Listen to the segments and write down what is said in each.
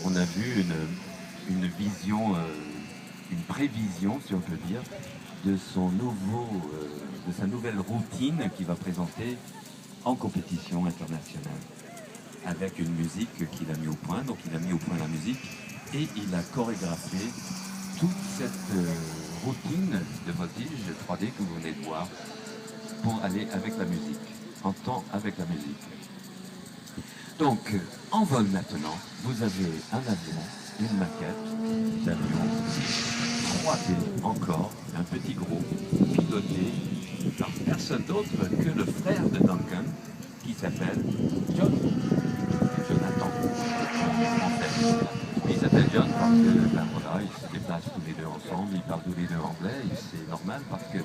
on a vu une vision, une prévision, si on peut dire, de sa nouvelle routine qu'il va présenter en compétition internationale, avec une musique qu'il a mis au point. Donc il a mis au point la musique et il a chorégraphié toute cette routine de voltige 3D que vous venez de voir pour aller avec la musique, en temps avec la musique. Donc, en vol maintenant, vous avez un avion, une maquette d'avion 3D encore, un petit groupe, piloté par personne d'autre que le frère de Duncan, qui s'appelle Jonathan. Il s'appelle John parce que, ben voilà, ils se déplacent tous les deux ensemble, ils parlent tous les deux anglais, et c'est normal parce que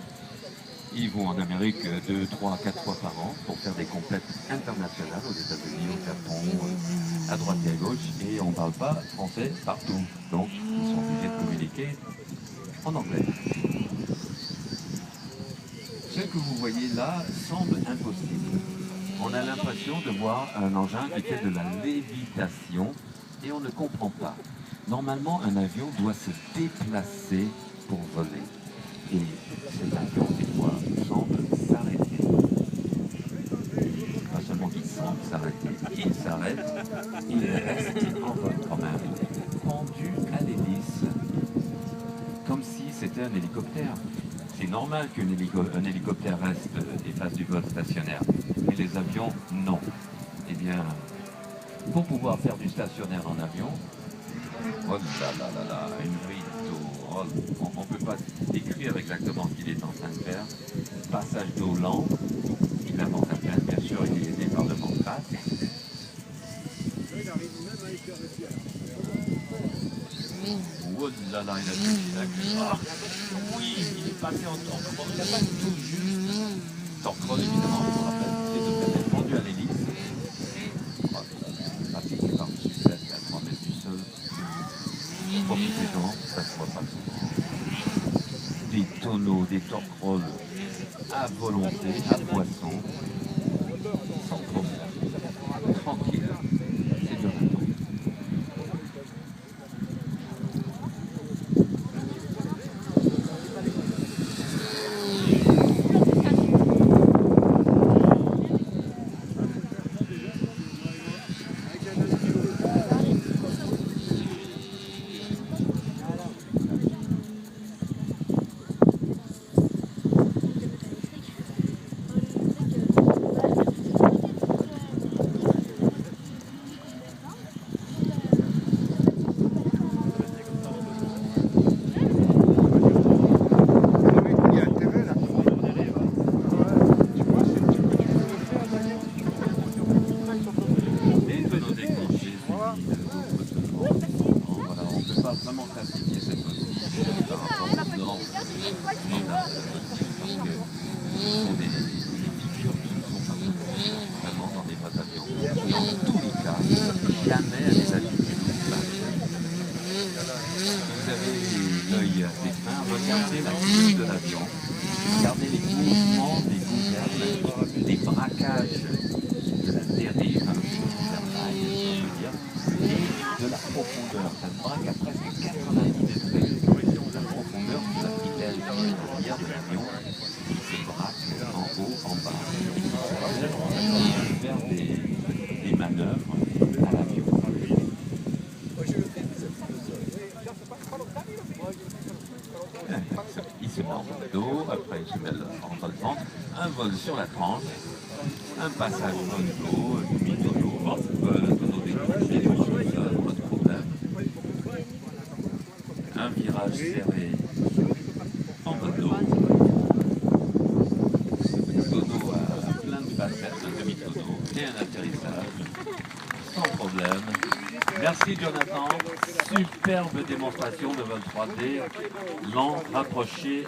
ils vont en Amérique 2, 3, 4 fois par an pour faire des compètes internationales aux États-Unis, au Japon, à droite et à gauche, et on ne parle pas français partout. Donc, ils sont obligés de communiquer en anglais. Ce que vous voyez là semble impossible. On a l'impression de voir un engin qui fait de la lévitation et on ne comprend pas. Normalement, un avion doit se déplacer pour voler. Et cet avion, des fois, semble s'arrêter. Pas seulement qu'il semble s'arrêter, il s'arrête, il reste en vol quand même, pendu à l'hélice, comme si c'était un hélicoptère. C'est normal qu'un hélicoptère reste et fasse du vol stationnaire, mais les avions, non. Eh bien, pour pouvoir faire du stationnaire en avion, oh là là là là, une bride d'eau, on ne peut pas décrire exactement ce qu'il est en train de faire. Passage d'eau lent, il avance à peine, bien sûr il est aidé par le vent de face. Oh là là, il a touché la oui, il est passé en temps, il n'a pas tout juste. Torcroll, évidemment, je vous rappelle, c'est de faire pendu à l'hélice. Pratiqué par-dessus 7 à 3 mètres du sol. Profitez-en, ça ne se voit pas souvent. Des tonneaux, des torcrolls à volonté, à poisson, sans problème. Tranquille, c'est Jonathan. Vraiment classifier cette voltige par rapport aux normes standards de la voltige parce que ce sont des figures qui ne sont pas vraiment dans des vrais avions. Dans tous les cas, jamais à des altitudes basses. Vous avez l'œil assez fin, regardez la course de l'avion, regardez les mouvements des gouvernes, des braquages de la dérive, et de la profondeur. Ça se braque à presque 90 degrés de la profondeur de la vitesse de l'avion qui se braque en haut, en bas. Et qui se faire des manœuvres à l'avion. Il se met en vol d'eau, après il se met en vol ventre, un vol sur la tranche, un passage vol d'eau, demi-tonneau, tonneau déclenché, pas de problème. Un virage serré en vol d'eau. Tonneau à plein de facettes, un demi-tonneau et un atterrissage sans problème. Merci Jonathan, superbe démonstration de vol 3D, lent, rapproché.